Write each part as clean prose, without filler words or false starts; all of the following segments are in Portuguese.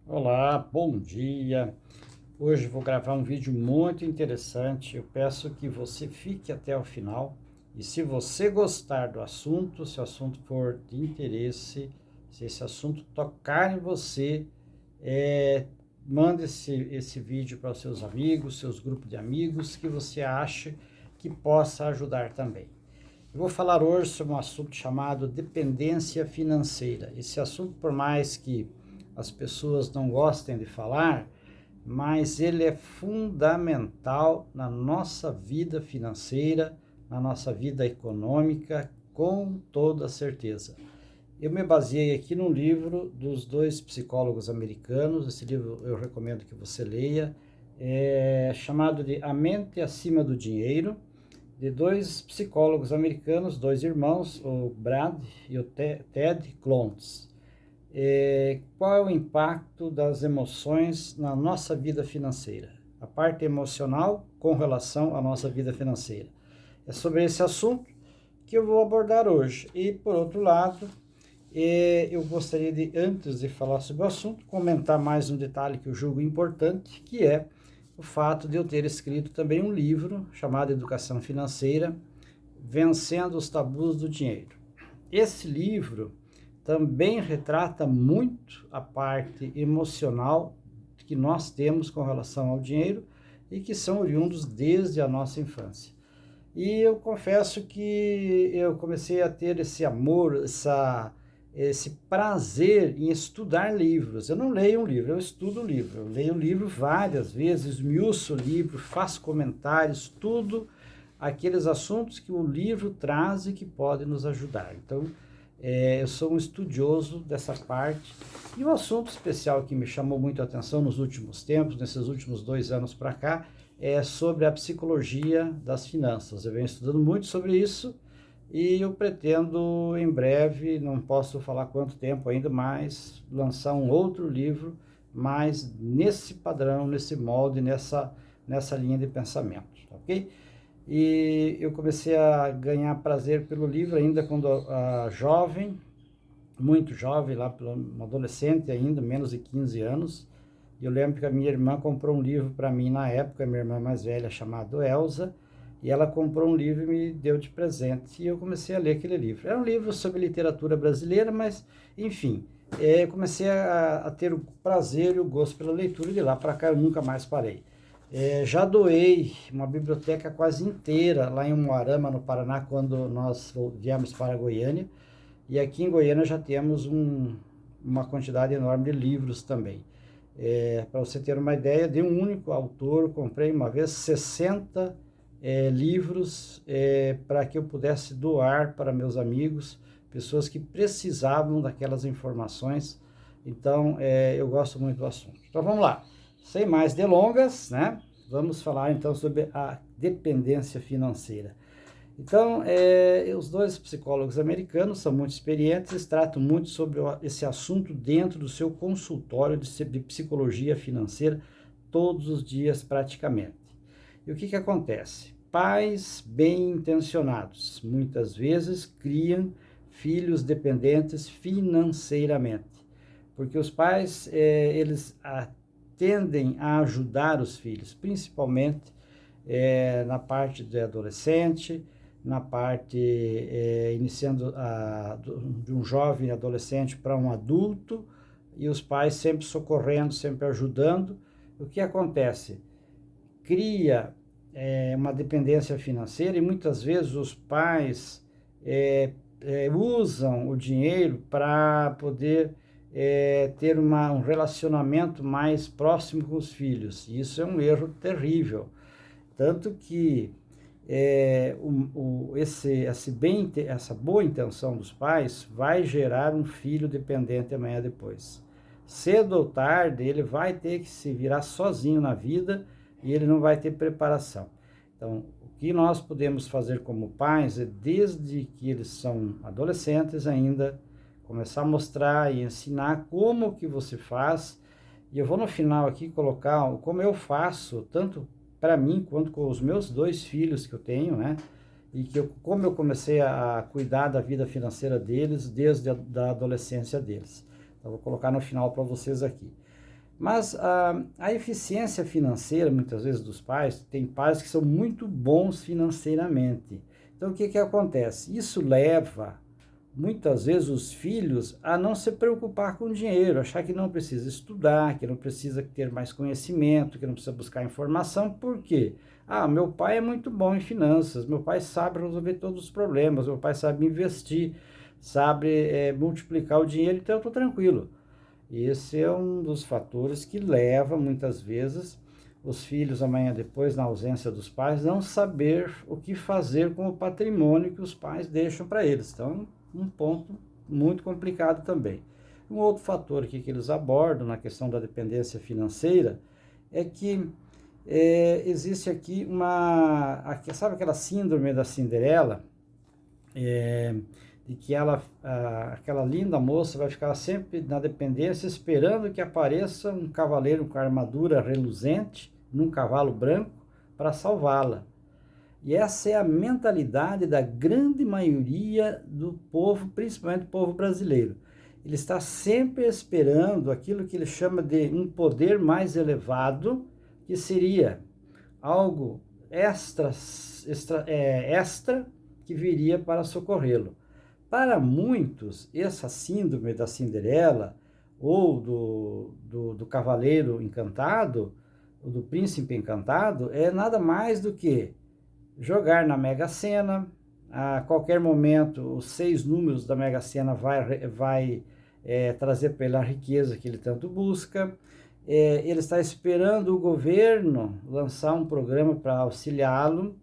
Olá, bom dia. Hoje vou gravar um vídeo muito interessante. Eu peço que você fique até o final. E se você gostar do assunto, se o assunto for de interesse, se esse assunto tocar em você, mande esse vídeo para os seus amigos, seus grupos de amigos, que você acha que possa ajudar também. Eu vou falar hoje sobre um assunto chamado dependência financeira. Esse assunto, por mais que as pessoas não gostem de falar, mas ele é fundamental na nossa vida financeira, na nossa vida econômica, com toda certeza. Eu me baseei aqui num livro dos dois psicólogos americanos. Esse livro eu recomendo que você leia, chamado de A Mente Acima do Dinheiro, de dois psicólogos americanos, dois irmãos, o Brad e o Ted Clontz. Qual é o impacto das emoções na nossa vida financeira? A parte emocional com relação à nossa vida financeira. É sobre esse assunto que eu vou abordar hoje. E, por outro lado, eu gostaria de, antes de falar sobre o assunto, comentar mais um detalhe que eu julgo importante, que é o fato de eu ter escrito também um livro chamado Educação Financeira, Vencendo os Tabus do Dinheiro. Esse livro também retrata muito a parte emocional que nós temos com relação ao dinheiro e que são oriundos desde a nossa infância. E eu confesso que eu comecei a ter esse amor, esse prazer em estudar livros. Eu não leio um livro, eu estudo o livro. Eu leio o livro várias vezes, esmiuço o livro, faço comentários, estudo aqueles assuntos que o livro traz e que podem nos ajudar. Então, eu sou um estudioso dessa parte. E um assunto especial que me chamou muito a atenção nos últimos tempos, nesses últimos 2 anos para cá, é sobre a psicologia das finanças. Eu venho estudando muito sobre isso e eu pretendo em breve, não posso falar quanto tempo ainda, mas lançar um outro livro, mais nesse padrão, nesse molde, nessa linha de pensamento, ok? E eu comecei a ganhar prazer pelo livro ainda quando jovem, muito jovem, lá um adolescente ainda, menos de 15 anos. E eu lembro que a minha irmã comprou um livro para mim na época, minha irmã mais velha, chamada Elsa, e ela comprou um livro e me deu de presente. E eu comecei a ler aquele livro. Era um livro sobre literatura brasileira, mas, enfim, eu comecei a ter o prazer e o gosto pela leitura, e de lá para cá eu nunca mais parei. Já doei uma biblioteca quase inteira lá em Umuarama, no Paraná, quando nós viemos para Goiânia. E aqui em Goiânia já temos uma quantidade enorme de livros também. Para você ter uma ideia, de um único autor, comprei uma vez 60 livros para que eu pudesse doar para meus amigos, pessoas que precisavam daquelas informações. Então, eu gosto muito do assunto. Então, vamos lá. Sem mais delongas, né? Vamos falar então sobre a dependência financeira. Então, os dois psicólogos americanos são muito experientes, eles tratam muito sobre esse assunto dentro do seu consultório de psicologia financeira, todos os dias praticamente. E o que acontece? Pais bem intencionados, muitas vezes, criam filhos dependentes financeiramente, porque os pais, eles tendem a ajudar os filhos, principalmente na parte de adolescente, na parte iniciando de um jovem adolescente para um adulto, e os pais sempre socorrendo, sempre ajudando. O que acontece? Cria uma dependência financeira, e muitas vezes os pais usam o dinheiro para poder ter um relacionamento mais próximo com os filhos. E isso é um erro terrível. Tanto que essa boa intenção dos pais vai gerar um filho dependente amanhã depois. Cedo ou tarde, ele vai ter que se virar sozinho na vida e ele não vai ter preparação. Então, o que nós podemos fazer como pais é, desde que eles são adolescentes ainda, começar a mostrar e ensinar como que você faz. E eu vou no final aqui colocar como eu faço, tanto para mim quanto com os meus 2 filhos que eu tenho, né? E como eu comecei a cuidar da vida financeira deles desde a adolescência deles. Então, vou colocar no final para vocês aqui. Mas a eficiência financeira, muitas vezes, dos pais, tem pais que são muito bons financeiramente. Então, o que que acontece? Isso leva, muitas vezes, os filhos a não se preocupar com dinheiro, achar que não precisa estudar, que não precisa ter mais conhecimento, que não precisa buscar informação. Por quê? Ah, meu pai é muito bom em finanças, meu pai sabe resolver todos os problemas, meu pai sabe investir, sabe multiplicar o dinheiro, então eu estou tranquilo. Esse é um dos fatores que leva, muitas vezes, os filhos, amanhã depois, na ausência dos pais, não saber o que fazer com o patrimônio que os pais deixam para eles. Então, um ponto muito complicado também. Um outro fator aqui que eles abordam na questão da dependência financeira é que existe aqui sabe aquela síndrome da Cinderela? De que aquela linda moça vai ficar sempre na dependência, esperando que apareça um cavaleiro com armadura reluzente, num cavalo branco, para salvá-la. E essa é a mentalidade da grande maioria do povo, principalmente do povo brasileiro. Ele está sempre esperando aquilo que ele chama de um poder mais elevado, que seria algo extra que viria para socorrê-lo. Para muitos, essa síndrome da Cinderela ou do cavaleiro encantado, ou do príncipe encantado, é nada mais do que jogar na Mega Sena. A qualquer momento, os 6 números da Mega Sena vai trazer para ele a riqueza que ele tanto busca. Ele está esperando o governo lançar um programa para auxiliá-lo.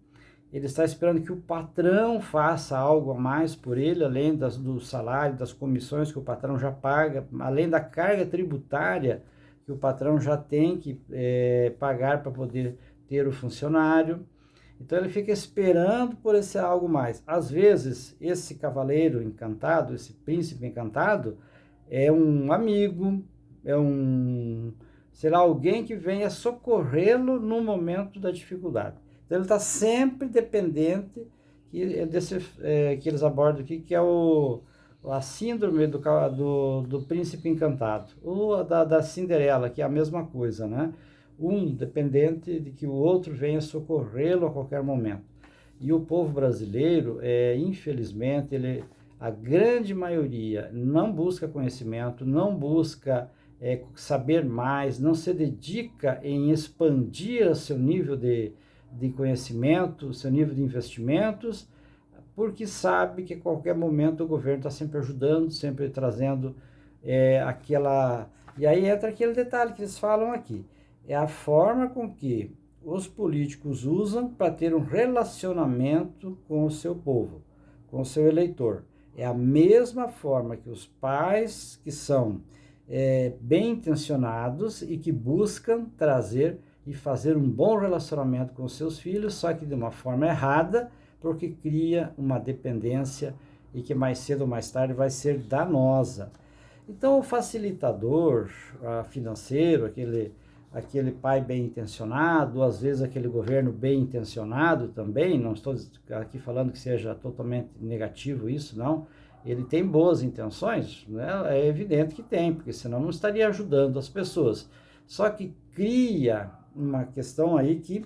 Ele está esperando que o patrão faça algo a mais por ele, além do salário, das comissões que o patrão já paga, além da carga tributária que o patrão já tem que pagar para poder ter o funcionário. Então ele fica esperando por esse algo mais. Às vezes, esse cavaleiro encantado, esse príncipe encantado, é um amigo, será alguém que venha socorrê-lo no momento da dificuldade. Então ele está sempre dependente que eles abordam aqui, que é a síndrome do príncipe encantado, ou da Cinderela, que é a mesma coisa, né? Um dependente de que o outro venha socorrê-lo a qualquer momento. E o povo brasileiro, infelizmente, a grande maioria não busca conhecimento, não busca saber mais, não se dedica em expandir o seu nível de conhecimento, seu nível de investimentos, porque sabe que a qualquer momento o governo está sempre ajudando, sempre trazendo aquela... E aí entra aquele detalhe que eles falam aqui. É a forma com que os políticos usam para ter um relacionamento com o seu povo, com o seu eleitor. É a mesma forma que os pais que são bem intencionados e que buscam trazer e fazer um bom relacionamento com os seus filhos, só que de uma forma errada, porque cria uma dependência e que mais cedo ou mais tarde vai ser danosa. Então, o facilitador financeiro, aquele pai bem intencionado, às vezes aquele governo bem intencionado também, não estou aqui falando que seja totalmente negativo isso, não. Ele tem boas intenções, né? É evidente que tem, porque senão não estaria ajudando as pessoas. Só que cria uma questão aí que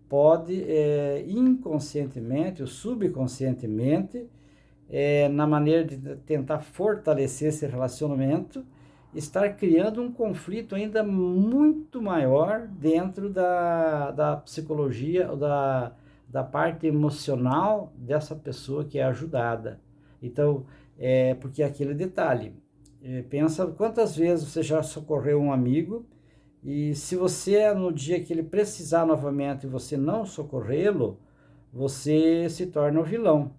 pode inconscientemente ou subconscientemente, na maneira de tentar fortalecer esse relacionamento, estar criando um conflito ainda muito maior dentro da psicologia, ou da parte emocional dessa pessoa que é ajudada. Então, porque é aquele detalhe, pensa quantas vezes você já socorreu um amigo, e se você, no dia que ele precisar novamente, você não socorrê-lo, você se torna o vilão.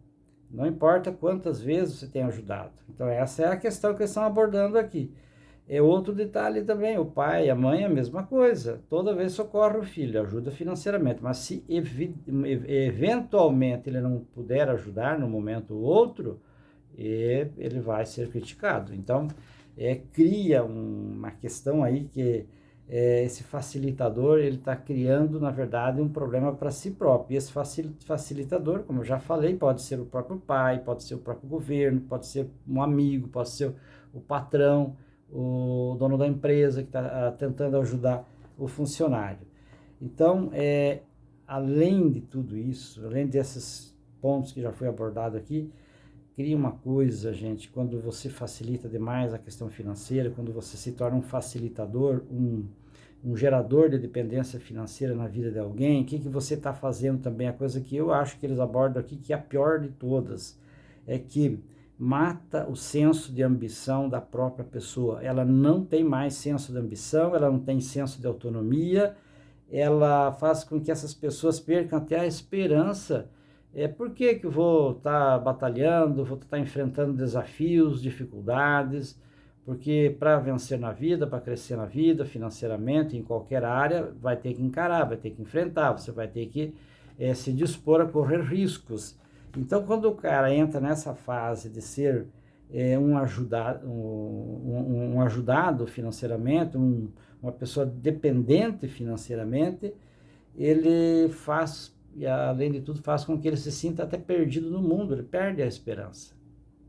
Não importa quantas vezes você tem ajudado. Então, essa é a questão que eles estão abordando aqui. É outro detalhe também, o pai, a mãe, a mesma coisa. Toda vez socorre o filho, ajuda financeiramente. Mas se eventualmente ele não puder ajudar no momento ou outro, ele vai ser criticado. Então, cria uma questão aí que esse facilitador, ele está criando, na verdade, um problema para si próprio. E esse facilitador, como eu já falei, pode ser o próprio pai, pode ser o próprio governo, pode ser um amigo, pode ser o patrão, o dono da empresa que está tentando ajudar o funcionário. Então, além de tudo isso, além desses pontos que já foi abordado aqui, cria uma coisa, gente, quando você facilita demais a questão financeira, quando você se torna um facilitador, um gerador de dependência financeira na vida de alguém, o que você está fazendo também? A coisa que eu acho que eles abordam aqui, que é a pior de todas, é que mata o senso de ambição da própria pessoa. Ela não tem mais senso de ambição, ela não tem senso de autonomia, ela faz com que essas pessoas percam até a esperança. Por que eu vou estar batalhando, vou estar enfrentando desafios, dificuldades? Porque para vencer na vida, para crescer na vida, financeiramente, em qualquer área, vai ter que encarar, vai ter que enfrentar, você vai ter que se dispor a correr riscos. Então, quando o cara entra nessa fase de ser um ajudado financeiramente, uma pessoa dependente financeiramente, ele faz, e além de tudo, faz com que ele se sinta até perdido no mundo, ele perde a esperança,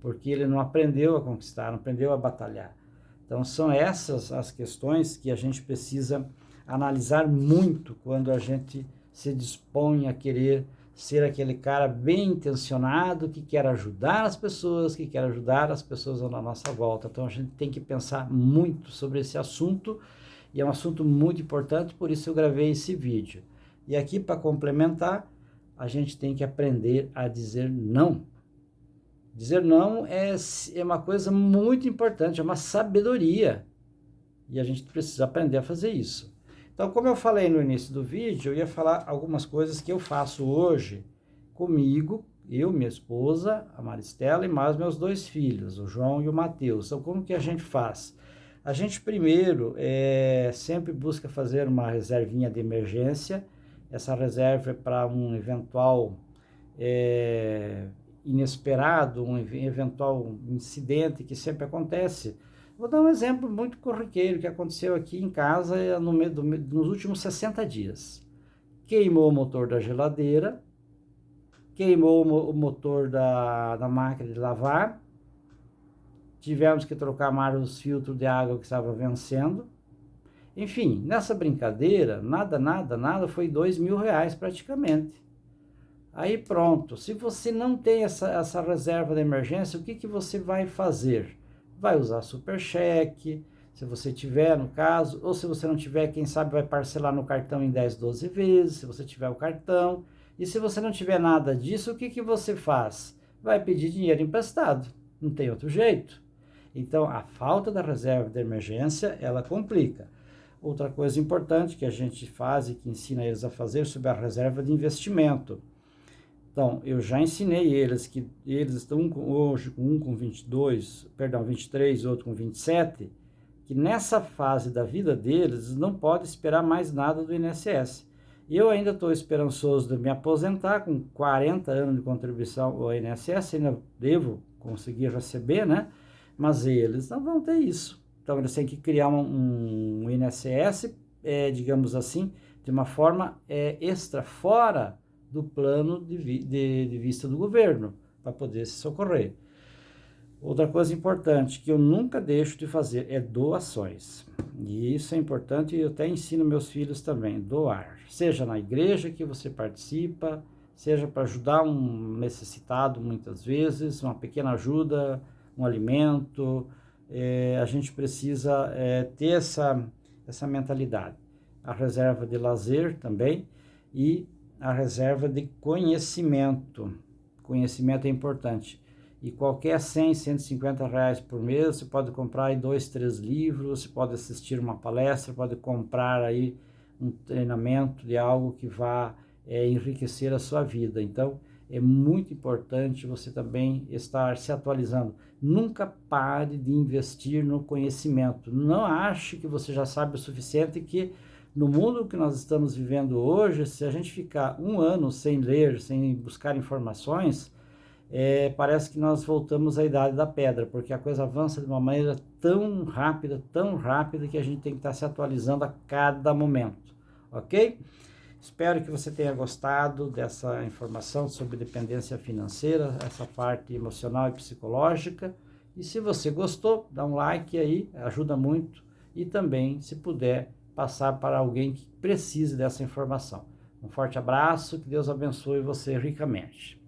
porque ele não aprendeu a conquistar, não aprendeu a batalhar. Então, são essas as questões que a gente precisa analisar muito quando a gente se dispõe a querer ser aquele cara bem intencionado, que quer ajudar as pessoas, que quer ajudar as pessoas à nossa volta. Então, a gente tem que pensar muito sobre esse assunto, e é um assunto muito importante, por isso eu gravei esse vídeo. E aqui, para complementar, a gente tem que aprender a dizer não. Dizer não é uma coisa muito importante, é uma sabedoria. E a gente precisa aprender a fazer isso. Então, como eu falei no início do vídeo, eu ia falar algumas coisas que eu faço hoje comigo, eu, minha esposa, a Maristela, e mais meus 2 filhos, o João e o Matheus. Então, como que a gente faz? A gente primeiro sempre busca fazer uma reservinha de emergência. Essa reserva é para um eventual inesperado, um eventual incidente que sempre acontece. Vou dar um exemplo muito corriqueiro que aconteceu aqui em casa nos últimos 60 dias. Queimou o motor da geladeira, queimou o motor da máquina de lavar, tivemos que trocar mais os filtros de água que estava vencendo. Enfim, nessa brincadeira, nada, foi R$ 2.000 praticamente. Aí pronto, se você não tem essa reserva de emergência, o que você vai fazer? Vai usar supercheque, se você tiver no caso, ou se você não tiver, quem sabe vai parcelar no cartão em 10, 12 vezes, se você tiver o cartão. E se você não tiver nada disso, o que você faz? Vai pedir dinheiro emprestado, não tem outro jeito. Então, a falta da reserva de emergência, ela complica. Outra coisa importante que a gente faz e que ensina eles a fazer sobre a reserva de investimento. Então, eu já ensinei eles que eles estão hoje com um com 23, outro com 27, que nessa fase da vida deles não pode esperar mais nada do INSS. Eu ainda estou esperançoso de me aposentar com 40 anos de contribuição ao INSS, ainda devo conseguir receber, né? Mas eles não vão ter isso. Então, eles têm que criar um INSS, digamos assim, de uma forma extra, fora do plano de vista do governo, para poder se socorrer. Outra coisa importante que eu nunca deixo de fazer é doações. E isso é importante e eu até ensino meus filhos também, doar. Seja na igreja que você participa, seja para ajudar um necessitado muitas vezes, uma pequena ajuda, um alimento. A gente precisa ter essa mentalidade. A reserva de lazer também e a reserva de conhecimento. Conhecimento é importante. E qualquer 100, R$ 150 por mês, você pode comprar aí 2, 3 livros, você pode assistir uma palestra, pode comprar aí um treinamento de algo que vá enriquecer a sua vida. Então, é muito importante você também estar se atualizando. Nunca pare de investir no conhecimento. Não ache que você já sabe o suficiente, que no mundo que nós estamos vivendo hoje, se a gente ficar um ano sem ler, sem buscar informações, parece que nós voltamos à idade da pedra, porque a coisa avança de uma maneira tão rápida, que a gente tem que estar se atualizando a cada momento, ok? Espero que você tenha gostado dessa informação sobre dependência financeira, essa parte emocional e psicológica, E se você gostou, dá um like aí, ajuda muito. E também, se puder, passar para alguém que precise dessa informação. Um forte abraço, que Deus abençoe você ricamente.